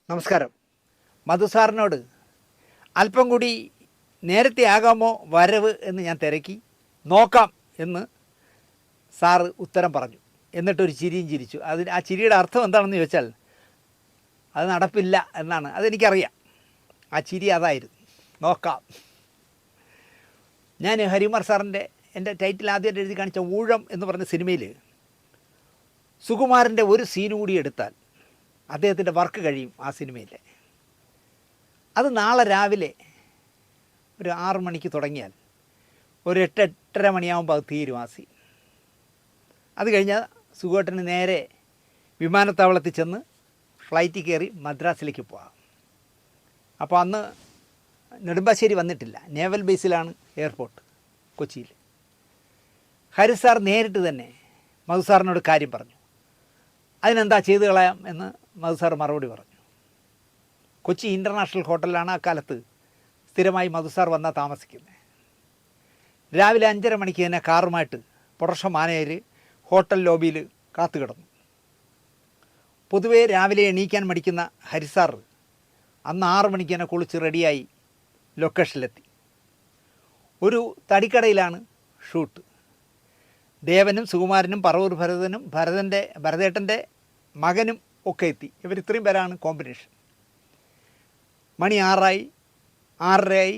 നമസ്കാരം. മധു സാറിനോട് അല്പം കൂടി നേരത്തെ ആകാമോ വരവ് എന്ന് ഞാൻ തിരക്കി. നോക്കാം എന്ന് സാറ് ഉത്തരം പറഞ്ഞു. എന്നിട്ടൊരു ചിരിയും ചിരിച്ചു. ആ ചിരിയുടെ അർത്ഥം എന്താണെന്ന് ചോദിച്ചാൽ അത് നടപ്പില്ല എന്നാണ്. അതെനിക്കറിയാം. ആ ചിരി അതായിരുന്നു, നോക്കാം. ഞാൻ ഹരികുമാർ സാറിൻ്റെ എൻ്റെ ടൈറ്റിൽ ആദ്യമായിട്ട് എഴുതി കാണിച്ച ഊഴം എന്ന് പറഞ്ഞ സിനിമയിൽ സുകുമാരൻ്റെ ഒരു സീൻ കൂടി എടുത്താൽ അദ്ദേഹത്തിൻ്റെ വർക്ക് കഴിയും ആ സിനിമയിൽ. അത് നാളെ രാവിലെ ഒരു 6 മണിക്ക് തുടങ്ങിയാൽ ഒരു 8-8:30 മണിയാകുമ്പോൾ അത് തീരും ആ സീൻ. അത് കഴിഞ്ഞാൽ സുഖേട്ടന് നേരെ വിമാനത്താവളത്തിൽ ചെന്ന് ഫ്ലൈറ്റിൽ കയറി മദ്രാസിലേക്ക് പോകാം. അപ്പോൾ അന്ന് നെടുമ്പാശ്ശേരി വന്നിട്ടില്ല, നേവൽ ബേസിലാണ് എയർപോർട്ട് കൊച്ചിയിൽ. ഹരി സാർ നേരിട്ട് തന്നെ മധു സാറിനോട് കാര്യം പറഞ്ഞു. അതിനെന്താ ചെയ്തു കളയാം എന്ന് മധു സാർ മറുപടി പറഞ്ഞു. കൊച്ചി ഇൻ്റർനാഷണൽ ഹോട്ടലിലാണ് ആ കാലത്ത് സ്ഥിരമായി മധു സാർ വന്നാൽ താമസിക്കുന്നത്. രാവിലെ 5:30 മണിക്ക് തന്നെ കാറുമായിട്ട് പ്രൊഡക്ഷൻ മാനേജർ ഹോട്ടൽ ലോബിയിൽ കാത്തു കിടന്നു. പൊതുവേ രാവിലെ എണീക്കാൻ മടിക്കുന്ന ഹരിസാർ അന്ന് 6 മണിക്ക് തന്നെ കുളിച്ച് റെഡിയായി ലൊക്കേഷനിലെത്തി. ഒരു തടിക്കടയിലാണ് ഷൂട്ട്. ദേവനും സുകുമാരനും പറവൂർ ഭരതനും ഭരതേട്ടൻ്റെ മകനും ഒക്കെ എത്തി. ഇവർ ഇത്രയും പേരാണ് കോമ്പിനേഷൻ. മണി 6 6:30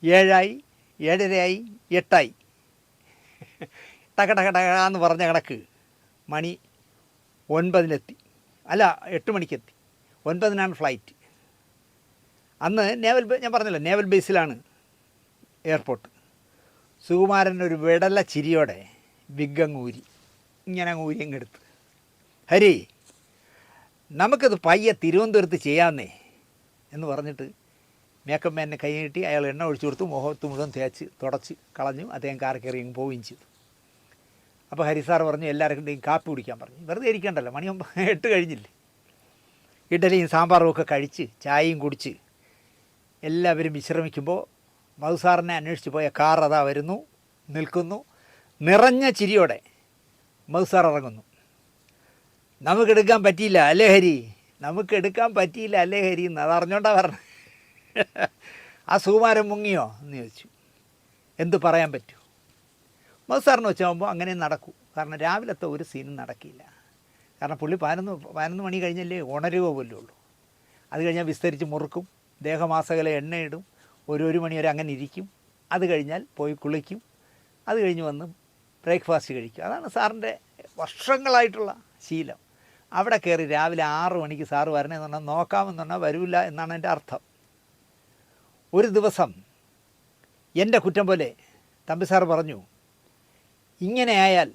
7 7:30 8 ടക ടക ടക എന്ന് പറഞ്ഞ കണക്ക് മണി 9-നെത്തി. അല്ല, 8 മണിക്കെത്തി. 9-നാണ് ഫ്ലൈറ്റ്. അന്ന് ഞാൻ പറഞ്ഞല്ലോ, നേവൽ ബേസിലാണ് എയർപോർട്ട്. സുകുമാരൻ ഒരു വിടല ചിരിയോടെ വിഗ്ഗങ്ങൂരി ഇങ്ങനെ ഊരി അങ്ങെടുത്ത്, ഹരി നമുക്കത് പയ്യെ തിരുവനന്തപുരത്ത് ചെയ്യാമെന്നേ എന്ന് പറഞ്ഞിട്ട് മേക്കപ്പ് മാനെ കൈ നീട്ടി അയാൾ എണ്ണ ഒഴിച്ചു കൊടുത്തു. മുഖത്ത് മുഴുവൻ തേച്ച് തുടച്ച് കളഞ്ഞു. അദ്ദേഹം കാർ കയറി അങ്ങ് പോവുകയും ചെയ്തു. അപ്പോൾ ഹരിസാർ പറഞ്ഞു എല്ലാവർക്കും കാപ്പി കുടിക്കാൻ പറഞ്ഞു. വെറുതെ ഇരിക്കണ്ടല്ലോ, മണി 8 കഴിഞ്ഞില്ലേ. ഇഡലിയും സാമ്പാറും ഒക്കെ കഴിച്ച് ചായയും കുടിച്ച് എല്ലാവരും വിശ്രമിക്കുമ്പോൾ മധുസാറിനെ അന്വേഷിച്ച് പോയ കാർ അതാ വരുന്നു, നിൽക്കുന്നു. നിറഞ്ഞ ചിരിയോടെ മധുസാർ ഇറങ്ങുന്നു. നമുക്കെടുക്കാൻ പറ്റിയില്ല അല്ലേ ഹരി, നമുക്കെടുക്കാൻ പറ്റിയില്ല അല്ലേ ഹരി എന്ന് അതറിഞ്ഞോണ്ടാ പറഞ്ഞു. ആ സുകുമാരൻ മുങ്ങിയോ എന്ന് ചോദിച്ചു. എന്ത് പറയാൻ പറ്റൂ, മധുസാറിന് വെച്ചാകുമ്പോൾ അങ്ങനെ നടക്കൂ. കാരണം രാവിലത്തെ ഒരു സീനും നടക്കില്ല. കാരണം പുള്ളി 11 മണി കഴിഞ്ഞല്ലേ ഉണരുക പോലും ഉള്ളൂ. അത് കഴിഞ്ഞാൽ വിസ്തരിച്ച് മുറുക്കും, ദേഹമാസകല എണ്ണയിടും, 1 മണി വരെ അങ്ങനെ ഇരിക്കും. അത് കഴിഞ്ഞാൽ പോയി കുളിക്കും. അത് കഴിഞ്ഞ് വന്ന് ബ്രേക്ക്ഫാസ്റ്റ് കഴിക്കും. അതാണ് സാറിൻ്റെ വർഷങ്ങളായിട്ടുള്ള ശീലം. അവിടെ കയറി രാവിലെ 6 മണിക്ക് സാറ് വരണമെന്ന് പറഞ്ഞാൽ നോക്കാമെന്ന് പറഞ്ഞാൽ വരില്ല എന്നാണ് എൻ്റെ അർത്ഥം. ഒരു ദിവസം എൻ്റെ കുറ്റം പോലെ തമ്പി സാർ പറഞ്ഞു, ഇങ്ങനെ ആയാൽ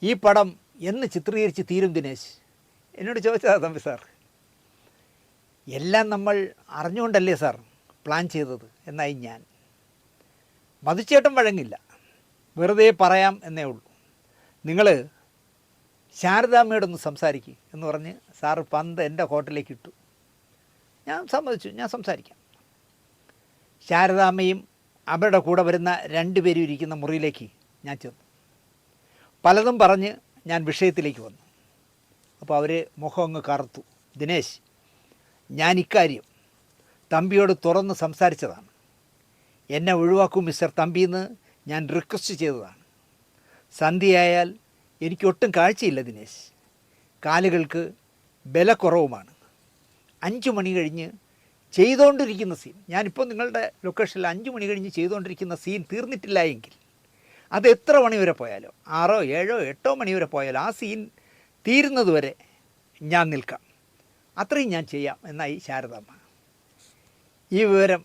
ഈ പടം എന്ന് ചിത്രീകരിച്ച് തീരും ദിനേശ്? എന്നോട് ചോദിച്ചതാണ് തമ്പി സാർ. എല്ലാം നമ്മൾ അറിഞ്ഞുകൊണ്ടല്ലേ സാർ പ്ലാൻ ചെയ്തത് എന്നായി ഞാൻ. മധുച്ചേട്ടൻ വഴങ്ങില്ല, വെറുതെ പറയാം എന്നേ ഉള്ളൂ. നിങ്ങൾ ശാരദാമ്മയോടൊന്ന് സംസാരിക്കുക എന്ന് പറഞ്ഞ് സാറ് പന്ത് എൻ്റെ ഹോട്ടലിലേക്ക് ഇട്ടു. ഞാൻ സമ്മതിച്ചു, ഞാൻ സംസാരിക്കാം. ശാരദാമ്മയും അവരുടെ കൂടെ വരുന്ന 2 പേരും ഇരിക്കുന്ന മുറിയിലേക്ക് ഞാൻ ചെന്നു. പലതും പറഞ്ഞ് ഞാൻ വിഷയത്തിലേക്ക് വന്നു. അപ്പോൾ അവർ മുഖം അങ്ങ് കറുത്തു. ദിനേശ്, ഞാൻ ഇക്കാര്യം തമ്പിയോട് തുറന്ന് സംസാരിച്ചതാണ്. എന്നെ ഒഴിവാക്കും മിസ്റ്റർ തമ്പിന്ന് ഞാൻ റിക്വസ്റ്റ് ചെയ്തതാണ്. സന്ധ്യയായാൽ എനിക്കൊട്ടും കാഴ്ചയില്ല ദിനേശ്. കാലുകൾക്ക് ബലക്കുറവുമാണ്. 5 മണി കഴിഞ്ഞ് ചെയ്തുകൊണ്ടിരിക്കുന്ന സീൻ, ഞാനിപ്പോൾ നിങ്ങളുടെ ലൊക്കേഷനിൽ 5 മണി കഴിഞ്ഞ് ചെയ്തുകൊണ്ടിരിക്കുന്ന സീൻ തീർന്നിട്ടില്ല എങ്കിൽ അത് എത്ര മണി വരെ പോയാലോ, 6 7 8 മണി വരെ പോയാലോ ആ സീൻ തീരുന്നത് വരെ ഞാൻ നിൽക്കാം. അത്രയും ഞാൻ ചെയ്യാം എന്നായി ശാരദാമ്മ. ഈ വിവരം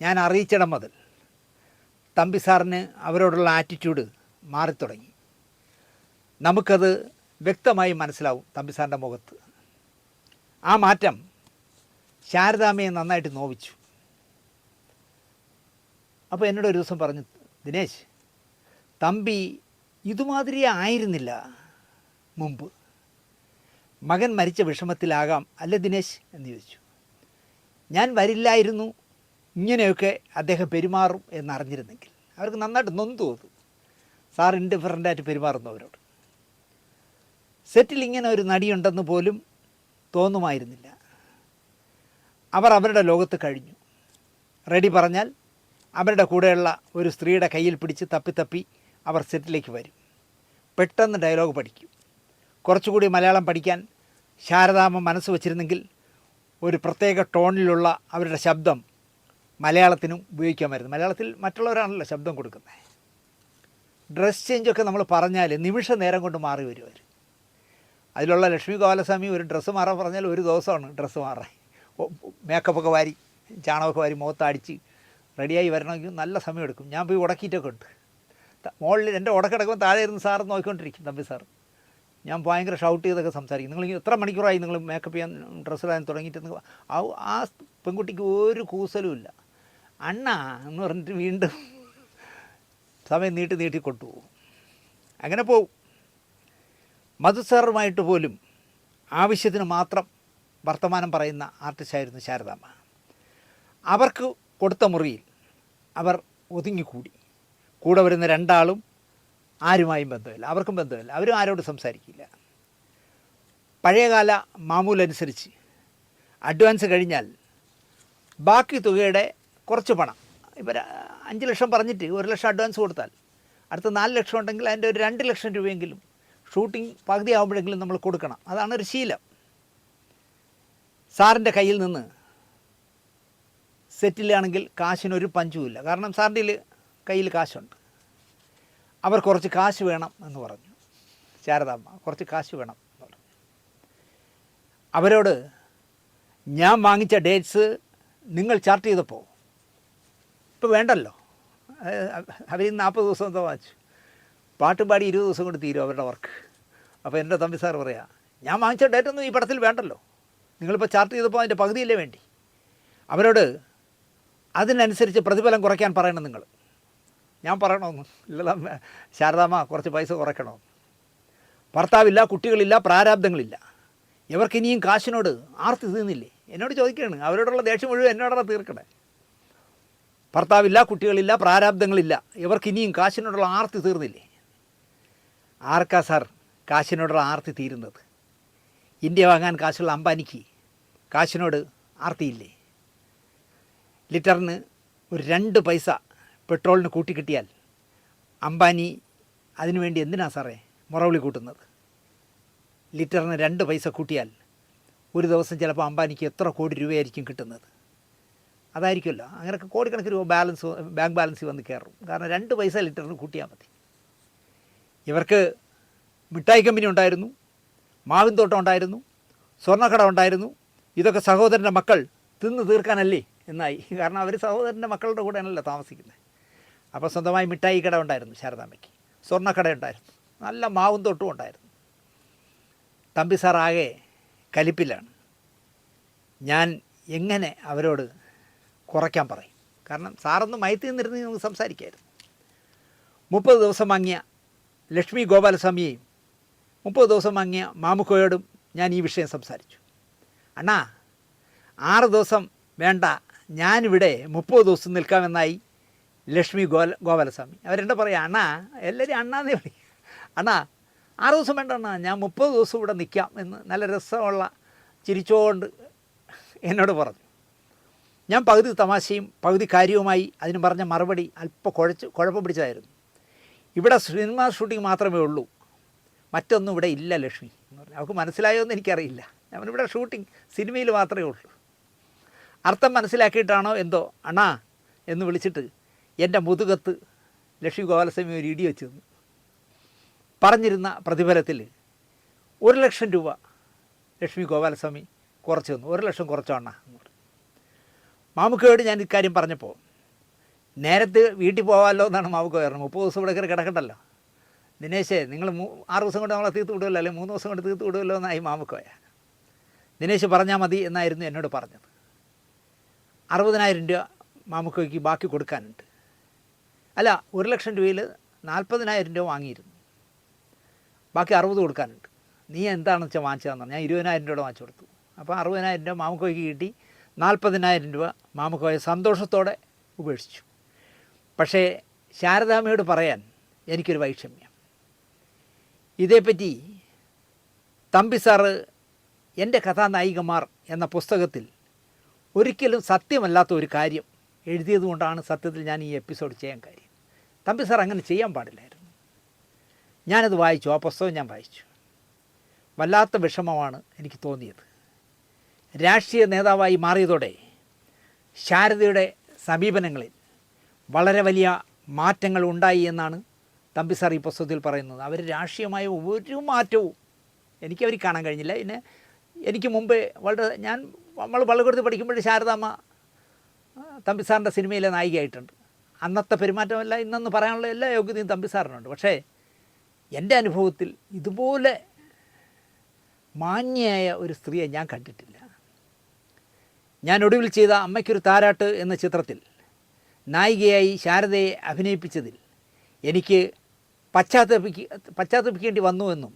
ഞാൻ അറിയിച്ചിടം മുതൽ തമ്പി സാറിന് അവരോടുള്ള ആറ്റിറ്റ്യൂഡ് മാറിത്തുടങ്ങി. നമുക്കത് വ്യക്തമായി മനസ്സിലാവും തമ്പി സാറിൻ്റെ മുഖത്ത്. ആ മാറ്റം ശാരദാമ്മയെ നന്നായിട്ട് നോവിച്ചു. അപ്പോൾ എന്നോട് ഒരു ദിവസം പറഞ്ഞു, ദിനേശ്, തമ്പി ഇതുമാതിരി ആയിരുന്നില്ല മുമ്പ്. മകൻ മരിച്ച വിഷമത്തിലാകാം അല്ലേ ദിനേശ് എന്ന് ചോദിച്ചു. ഞാൻ വരില്ലായിരുന്നു ഇങ്ങനെയൊക്കെ അദ്ദേഹം പെരുമാറും എന്നറിഞ്ഞിരുന്നെങ്കിൽ. അവർക്ക് നന്നായിട്ട് നൊന്തു തോന്നും സാർ ഇൻഡിഫറൻ്റായിട്ട് പെരുമാറുന്നവരോട്. സെറ്റിൽ ഇങ്ങനെ ഒരു നടിയുണ്ടെന്ന് പോലും തോന്നുമായിരുന്നില്ല. അവർ അവരുടെ ലോകത്ത് കഴിഞ്ഞു. റെഡി പറഞ്ഞാൽ അവരുടെ കൂടെയുള്ള ഒരു സ്ത്രീയുടെ കയ്യിൽ പിടിച്ച് തപ്പി തപ്പി അവർ സെറ്റിലേക്ക് വരും. പെട്ടെന്ന് ഡയലോഗ് പഠിക്കും. കുറച്ചുകൂടി മലയാളം പഠിക്കാൻ ശാരദാമ്മ മനസ്സ് വച്ചിരുന്നെങ്കിൽ ഒരു പ്രത്യേക ടോണിലുള്ള അവരുടെ ശബ്ദം മലയാളത്തിനും ഉപയോഗിക്കാമായിരുന്നു. മലയാളത്തിൽ മറ്റുള്ളവരാണല്ലോ ശബ്ദം കൊടുക്കുന്നത്. ഡ്രസ് ചേഞ്ചൊക്കെ നമ്മൾ പറഞ്ഞാൽ നിമിഷ നേരം കൊണ്ട് മാറി വരും അവർ. അതിലുള്ള ലക്ഷ്മി ഗോപാലസ്വാമി ഒരു ഡ്രസ്സ് മാറാൻ പറഞ്ഞാൽ ഒരു ദിവസമാണ് ഡ്രസ്സ് മാറാൻ. മേക്കപ്പൊക്കെ വാരി ചാണകമൊക്കെ വാരി മുഖത്തടിച്ച് റെഡിയായി വരണമെങ്കിൽ നല്ല സമയമെടുക്കും. ഞാൻ പോയി ഉടക്കിയിട്ടൊക്കെ ഉണ്ട്. മുകളിൽ എൻ്റെ ഉടക്കിടക്കുമ്പോൾ താഴെ ഇരുന്ന് സാറ് നോക്കിക്കൊണ്ടിരിക്കും. തമ്പി സാർ ഞാൻ ഭയങ്കര ഷൗട്ട് ചെയ്തൊക്കെ സംസാരിക്കും. നിങ്ങൾ എത്ര മണിക്കൂറായി നിങ്ങൾ മേക്കപ്പ് ചെയ്യാൻ ഡ്രസ്സ് ഇടാൻ തുടങ്ങിയിട്ട്? ആ പെൺകുട്ടിക്ക് ഒരു കൂസലും ഇല്ല. അണ്ണാ എന്ന് പറഞ്ഞിട്ട് വീണ്ടും സമയം നീട്ടി കൊണ്ടുപോകും. അങ്ങനെ പോവും. മധു സാറുമായിട്ട് പോലും ആവശ്യത്തിന് മാത്രം വർത്തമാനം പറയുന്ന ആർട്ടിസ്റ്റായിരുന്നു ശാരദാമ്മ. അവർക്ക് കൊടുത്ത മുറിയിൽ അവർ ഒതുങ്ങിക്കൂടി. കൂടെ വരുന്ന രണ്ടാളും ആരുമായും ബന്ധമില്ല, അവർക്കും ബന്ധമില്ല, അവരും ആരോടും സംസാരിക്കില്ല. പഴയകാല മാമൂലനുസരിച്ച് അഡ്വാൻസ് കഴിഞ്ഞാൽ ബാക്കി തുകയുടെ കുറച്ച് പണം, ഇപ്പോൾ 5 ലക്ഷം പറഞ്ഞിട്ട് 1 ലക്ഷം അഡ്വാൻസ് കൊടുത്താൽ അടുത്ത 4 ലക്ഷം ഉണ്ടെങ്കിൽ അതിൻ്റെ ഒരു 2 ലക്ഷം രൂപയെങ്കിലും ഷൂട്ടിംഗ് പകുതി ആകുമ്പോഴെങ്കിലും നമ്മൾ കൊടുക്കണം. അതാണ് ഒരു ശീലം. സാറിൻ്റെ കയ്യിൽ നിന്ന് സെറ്റിലാണെങ്കിൽ കാശിനൊരു പഞ്ചുമില്ല. കാരണം സാറിൻ്റെ കയ്യിൽ കാശുണ്ട്. അവർ കുറച്ച് കാശ് വേണം എന്ന് പറഞ്ഞു. ശാരദാമ്മ കുറച്ച് കാശ് വേണം എന്ന് പറഞ്ഞു. അവരോട് ഞാൻ വാങ്ങിച്ച ഡേറ്റ്സ് നിങ്ങൾ ചാർട്ട് ചെയ്തപ്പോൾ ഇപ്പോൾ വേണ്ടല്ലോ, അവർ 40 ദിവസം എന്തോ വാങ്ങിച്ചു. പാട്ടും പാടി 20 ദിവസം കൊണ്ട് തീരും അവരുടെ വർക്ക്. അപ്പോൾ എൻ്റെ തമ്പി സാർ പറയാ, ഞാൻ വാങ്ങിച്ച ഡേറ്റൊന്നും ഈ പടത്തിൽ വേണ്ടല്ലോ, നിങ്ങളിപ്പോൾ ചാർട്ട് ചെയ്തപ്പോൾ അതിൻ്റെ പകുതിയല്ലേ വേണ്ടി. അവരോട് അതിനനുസരിച്ച് പ്രതിഫലം കുറയ്ക്കാൻ പറയണം നിങ്ങൾ. ഞാൻ പറയണമെന്ന് ഇല്ല ശാരദാമ്മ കുറച്ച് പൈസ കുറയ്ക്കണോ. ഭർത്താവില്ല, കുട്ടികളില്ല, പ്രാരാബ്ദങ്ങളില്ല, ഇവർക്കിനിയും കാശിനോട് ആർത്തി തീർന്നില്ലേ? എന്നോട് ചോദിക്കുകയാണ്. അവരോടുള്ള ദേഷ്യം മുഴുവൻ എന്നോടാണ് തീർക്കണേ. ഭർത്താവില്ല, കുട്ടികളില്ല, പ്രാരാബ്ദങ്ങളില്ല, ഇവർക്കിനിയും കാശിനോടുള്ള ആർത്തി തീർന്നില്ലേ? ആർക്കാ സാർ കാശിനോടുള്ള ആർത്തി തീരുന്നത്? ഇന്ത്യ വാങ്ങാൻ കാശുള്ള അംബാനിക്ക് കാശിനോട് ആർത്തിയില്ലേ? ലിറ്ററിന് ഒരു 2 പൈസ പെട്രോളിന് കൂട്ടിക്കിട്ടിയാൽ അംബാനി അതിനുവേണ്ടി എന്തിനാ സാറേ മുറവിളി കൂട്ടുന്നത്? ലിറ്ററിന് 2 പൈസ കൂട്ടിയാൽ ഒരു ദിവസം ചിലപ്പോൾ അംബാനിക്ക് എത്ര കോടി രൂപയായിരിക്കും കിട്ടുന്നത്? അതായിരിക്കുമല്ലോ. അങ്ങനെയൊക്കെ കോടിക്കണക്കിന് രൂപ ബാങ്ക് ബാലൻസ് വന്ന് കയറും. കാരണം 2 പൈസ ലിറ്ററിന് കൂട്ടിയാൽ മതി. ഇവർക്ക് മിഠായി കമ്പനി ഉണ്ടായിരുന്നു, മാവിൻ തോട്ടം ഉണ്ടായിരുന്നു, സ്വർണ്ണക്കട ഉണ്ടായിരുന്നു. ഇതൊക്കെ സഹോദരൻ്റെ മക്കൾ തിന്ന് തീർക്കാനല്ലേ എന്നായി. കാരണം അവർ സഹോദരൻ്റെ മക്കളുടെ കൂടെയാണല്ലോ താമസിക്കുന്നത്. അപ്പോൾ സ്വന്തമായി മിഠായി കട ഉണ്ടായിരുന്നു ശാരദാമ്മയ്ക്ക്, സ്വർണ്ണക്കട ഉണ്ടായിരുന്നു, നല്ല മാവും തോട്ടും ഉണ്ടായിരുന്നു. തമ്പി സാർ ആകെ കലിപ്പിലാണ്. ഞാൻ എങ്ങനെ അവരോട് കുറയ്ക്കാൻ പറയും? കാരണം സാറൊന്ന് മയത്തി നിന്നിരുന്ന് നമുക്ക് സംസാരിക്കായിരുന്നു. 30 ദിവസം വാങ്ങിയ ലക്ഷ്മി ഗോപാലസ്വാമിയെയും 30 ദിവസം വാങ്ങിയ മാമുക്കോയോടും ഞാൻ ഈ വിഷയം സംസാരിച്ചു. അണ്ണാ 6 ദിവസം വേണ്ട, ഞാനിവിടെ 30 ദിവസം നിൽക്കാമെന്നായി ലക്ഷ്മി ഗോപാലസ്വാമി. അവരെന്താ പറയുക? അണ്ണാ, എല്ലാവരും അണ്ണാന്നേ പറയും. അണ്ണാ 6 ദിവസം വേണ്ട അണ്ണാ, ഞാൻ 30 ദിവസം ഇവിടെ നിൽക്കാം എന്ന് നല്ല രസമുള്ള ചിരിച്ചുകൊണ്ട് എന്നോട് പറഞ്ഞു. ഞാൻ പകുതി തമാശയും പകുതി കാര്യവുമായി അതിന് പറഞ്ഞ മറുപടി അല്പം കുഴപ്പം പിടിച്ചതായിരുന്നു. ഇവിടെ സിനിമ ഷൂട്ടിംഗ് മാത്രമേ ഉള്ളൂ, മറ്റൊന്നും ഇവിടെ ഇല്ല ലക്ഷ്മി എന്ന് പറഞ്ഞു. അവൾക്ക് മനസ്സിലായോ എന്ന് എനിക്കറിയില്ല. ഞാനിവിടെ ഷൂട്ടിംഗ് സിനിമയിൽ മാത്രമേ ഉള്ളൂ. അർത്ഥം മനസ്സിലാക്കിയിട്ടാണോ എന്തോ അണ്ണാ എന്ന് വിളിച്ചിട്ട് എൻ്റെ മുതുകത്ത് ലക്ഷ്മി ഗോപാലസ്വാമി ഒരു ഇടി വെച്ച് തന്നു. പറഞ്ഞിരുന്ന പ്രതിഫലത്തിൽ 1 ലക്ഷം രൂപ ലക്ഷ്മി ഗോപാലസ്വാമി കുറച്ച് തന്നു. 1 ലക്ഷം കുറച്ചോ അണ്ണാ എന്ന് പറഞ്ഞു. മാമുക്കയോട് ഞാൻ ഇക്കാര്യം പറഞ്ഞപ്പോൾ നേരത്തെ വീട്ടിൽ പോകാമല്ലോ എന്നാണ് മാമുക്ക പറഞ്ഞത്. 30 ദിവസം ഇവിടെ കയറി കിടക്കണ്ടല്ലോ ദിനേശേ, നിങ്ങൾ 6 ദിവസം കൊണ്ട് നമ്മളെ തീർത്ത് വിടുമല്ലോ, അല്ലെങ്കിൽ 3 ദിവസം കൊണ്ട് തീർത്ത് വിടുമല്ലോ എന്നായി മാമുക്കോയ. ദിനേശ് പറഞ്ഞാൽ മതി എന്നായിരുന്നു എന്നോട് പറഞ്ഞത്. 60,000 രൂപ മാമുക്കോയ്ക്ക് ബാക്കി കൊടുക്കാനുണ്ട്. അല്ല, 1 ലക്ഷം രൂപയിൽ 40,000 രൂപ വാങ്ങിയിരുന്നു, ബാക്കി 60 കൊടുക്കാനുണ്ട്. നീ എന്താണെന്ന് വെച്ചാൽ വാങ്ങിച്ചതെന്ന് പറഞ്ഞു. ഞാൻ 20,000 രൂപ വാങ്ങിച്ചു കൊടുത്തു. അപ്പോൾ 60,000 രൂപ മാമുക്കോയ്ക്ക് കിട്ടി. 40,000 രൂപ മാമുക്കോയെ സന്തോഷത്തോടെ ഉപേക്ഷിച്ചു. പക്ഷേ ശാരദാമ്മയോട് പറയാൻ എനിക്കൊരു വൈഷമ്യം. ഇതേപ്പറ്റി തമ്പി സാറ് എൻ്റെ കഥാനായികമാർ എന്ന പുസ്തകത്തിൽ ഒരിക്കലും സത്യമല്ലാത്ത ഒരു കാര്യം എഴുതിയതുകൊണ്ടാണ് സത്യത്തിൽ ഞാൻ ഈ എപ്പിസോഡ് ചെയ്യാൻ കാര്യം. തമ്പി സാർ അങ്ങനെ ചെയ്യാൻ പാടില്ലായിരുന്നു. ഞാനത് വായിച്ചു, ആ പുസ്തകം ഞാൻ വായിച്ചു. വല്ലാത്ത വിഷമമാണ് എനിക്ക് തോന്നിയത്. രാഷ്ട്രീയ നേതാവായി മാറിയതോടെ ശാരദയുടെ സമീപനങ്ങളിൽ വളരെ വലിയ മാറ്റങ്ങൾ ഉണ്ടായി എന്നാണ് തമ്പി സാർ ഈ പുസ്തകത്തിൽ പറയുന്നത്. അവർ രാഷ്ട്രീയമായ ഒരു മാറ്റവും എനിക്കവർ കാണാൻ കഴിഞ്ഞില്ല. പിന്നെ എനിക്ക് മുമ്പേ നമ്മൾ വള്ളക്കൊടുത്ത് പഠിക്കുമ്പോൾ ശാരദാമ്മ തമ്പി സാറിൻ്റെ സിനിമയിലെ നായികയായിട്ടുണ്ട്. അന്നത്തെ പെരുമാറ്റമല്ല ഇന്നെന്ന് പറയാനുള്ള എല്ലാ യോഗ്യതയും തമ്പി സാറിനുണ്ട്. പക്ഷേ എൻ്റെ അനുഭവത്തിൽ ഇതുപോലെ മാന്യയായ ഒരു സ്ത്രീയെ ഞാൻ കണ്ടിട്ടില്ല. ഞാൻ ഒടുവിൽ ചെയ്ത അമ്മയ്ക്കൊരു താരാട്ട് എന്ന ചിത്രത്തിൽ നായികയായി ശാരദയെ അഭിനയിപ്പിച്ചതിൽ എനിക്ക് പശ്ചാത്തപിക്കേണ്ടി വന്നുവെന്നും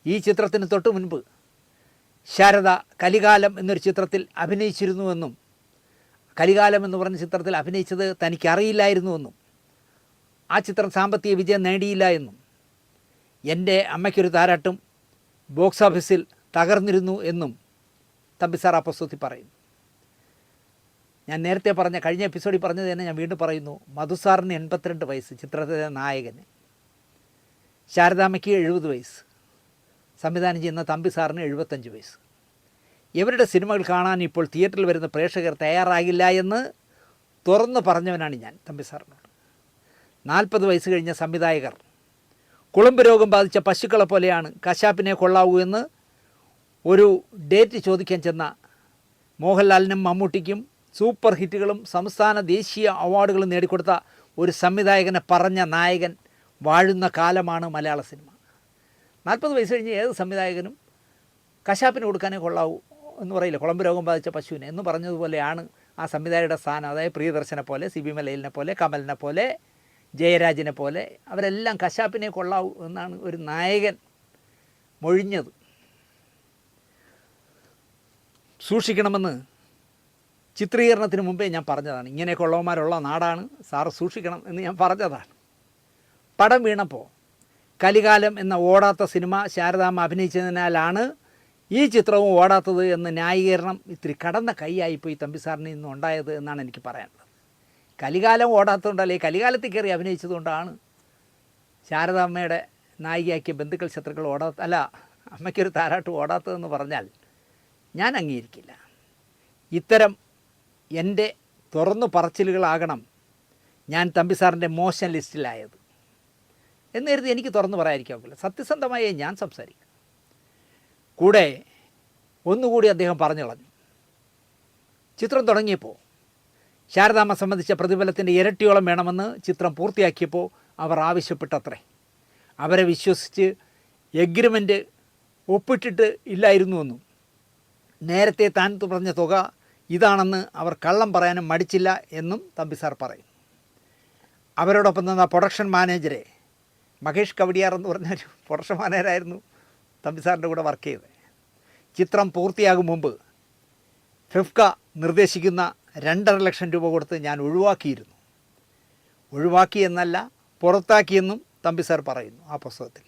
ഈ ചിത്രത്തിന് തൊട്ടു മുൻപ് ശാരദ കലികാലം എന്നൊരു ചിത്രത്തിൽ അഭിനയിച്ചിരുന്നുവെന്നും കലികാലം എന്ന് പറഞ്ഞ ചിത്രത്തിൽ അഭിനയിച്ചത് തനിക്കറിയില്ലായിരുന്നുവെന്നും ആ ചിത്രം സാമ്പത്തിക വിജയം നേടിയില്ല എന്നും എൻ്റെ അമ്മയ്ക്കൊരു താരാട്ടും ബോക്സ് ഓഫീസിൽ തകർന്നിരുന്നു എന്നും തമ്പി സാർ ആ പുസ്തകത്തിൽ പറയുന്നു. ഞാൻ നേരത്തെ കഴിഞ്ഞ എപ്പിസോഡിൽ പറഞ്ഞത് തന്നെ ഞാൻ വീണ്ടും പറയുന്നു. മധുസാറിന് 82 വയസ്സ്, ചിത്രത്തിലെ നായകന്. ശാരദാമ്മയ്ക്ക് 70 വയസ്സ്, സംവിധാനം ചെയ്യുന്ന തമ്പി സാറിന് 75 വയസ്സ്. ഇവരുടെ സിനിമകൾ കാണാൻ ഇപ്പോൾ തിയേറ്ററിൽ വരുന്ന പ്രേക്ഷകർ തയ്യാറാകില്ല എന്ന് തുറന്നു പറഞ്ഞവനാണ് ഞാൻ തമ്പി സാറിനോട്. 40 വയസ്സ് കഴിഞ്ഞ സംവിധായകർ കുളമ്പ് രോഗം ബാധിച്ച പശുക്കളെ പോലെയാണ്, കശാപ്പിനെ കൊള്ളാവൂ എന്ന് ഒരു ഡേറ്റ് ചോദിക്കാൻ ചെന്ന മോഹൻലാലിനും മമ്മൂട്ടിക്കും സൂപ്പർ ഹിറ്റുകളും സംസ്ഥാന ദേശീയ അവാർഡുകളും നേടിക്കൊടുത്ത ഒരു സംവിധായകനെ പറഞ്ഞ നായകൻ വാഴുന്ന കാലമാണ് മലയാള സിനിമ. 40 വയസ്സ് കഴിഞ്ഞ് ഏത് സംവിധായകനും കശാപ്പിന് കൊടുക്കാനേ കൊള്ളാവൂ എന്ന് പറയില്ല, കുളമ്പ് രോഗം ബാധിച്ച പശുവിനെ എന്ന് പറഞ്ഞതുപോലെയാണ് ആ സംവിധായകരുടെ സ്ഥാനം. അതായത് പ്രിയദർശനെ പോലെ, സിബി മലയിലിനെ പോലെ, കമലിനെ പോലെ, ജയരാജിനെ പോലെ അവരെല്ലാം കശാപ്പിനെ കൊള്ളാവൂ എന്നാണ് ഒരു നായകൻ മൊഴിഞ്ഞത്. സൂക്ഷിക്കണമെന്ന് ചിത്രീകരണത്തിന് മുമ്പേ ഞാൻ പറഞ്ഞതാണ്. ഇങ്ങനെയൊക്കെ ഉള്ളവന്മാരുള്ള നാടാണ്, സാറ് സൂക്ഷിക്കണം എന്ന് ഞാൻ പറഞ്ഞതാണ്. പടം വീണപ്പോൾ കലികാലം എന്ന ഓടാത്ത സിനിമ ശാരദാമ്മ അഭിനയിച്ചതിനാലാണ് ഈ ചിത്രവും ഓടാത്തത് എന്ന് ന്യായീകരണം ഇത്തിരി കടന്ന കൈയായിപ്പോയി തമ്പി സാറിന് ഇന്ന് ഉണ്ടായത് എന്നാണ് എനിക്ക് പറയാനുള്ളത്. കലികാലം ഓടാത്തതുകൊണ്ടല്ലേ, കലികാലത്തിൽ കയറി അഭിനയിച്ചതുകൊണ്ടാണ് ശാരദാമ്മയുടെ നായികയാക്കിയ ബന്ധുക്കൾ ശത്രുക്കൾ അമ്മയ്ക്കൊരു താരാട്ട് ഓടാത്തതെന്ന് പറഞ്ഞാൽ ഞാൻ അംഗീകരിക്കില്ല. ഇത്തരം എൻ്റെ തുറന്നു പറച്ചിലുകളാകണം ഞാൻ തമ്പി സാറിൻ്റെ മോശം ലിസ്റ്റിലായത് എന്ന് കരുതി എനിക്ക് തുറന്നു പറയാതിരിക്കാവില്ല. സത്യസന്ധമായി ഞാൻ സംസാരിക്കും. കൂടെ ഒന്നുകൂടി അദ്ദേഹം പറഞ്ഞു കളഞ്ഞു. ചിത്രം തുടങ്ങിയപ്പോൾ ശാരദാമ്മ സംബന്ധിച്ച പ്രതിഫലത്തിൻ്റെ ഇരട്ടിയോളം വേണമെന്ന് ചിത്രം പൂർത്തിയാക്കിയപ്പോൾ അവർ ആവശ്യപ്പെട്ടത്രേ. അവരെ വിശ്വസിച്ച് എഗ്രിമെൻ്റ് ഒപ്പിട്ടിട്ട് ഇല്ലായിരുന്നുവെന്നും നേരത്തെ താൻ പറഞ്ഞ തുക ഇതാണെന്ന് അവർ കള്ളം പറയാനും മടിച്ചില്ല എന്നും തമ്പി സാർ പറയും. അവരോടൊപ്പം നിന്ന പ്രൊഡക്ഷൻ മാനേജരെ മഹേഷ് കവടിയാർ എന്ന് പറഞ്ഞൊരു പ്രൊഡക്ഷൻ മാനേജറായിരുന്നു തമ്പി സാറിൻ്റെ കൂടെ വർക്ക് ചെയ്തത്. ചിത്രം പൂർത്തിയാകും മുമ്പ് ഫിഫ്ക നിർദ്ദേശിക്കുന്ന 2.5 ലക്ഷം രൂപ കൊടുത്ത് ഞാൻ ഒഴിവാക്കിയിരുന്നു. ഒഴിവാക്കി എന്നല്ല, പുറത്താക്കിയെന്നും തമ്പി സാർ പറയുന്നു ആ പുസ്തകത്തിൽ.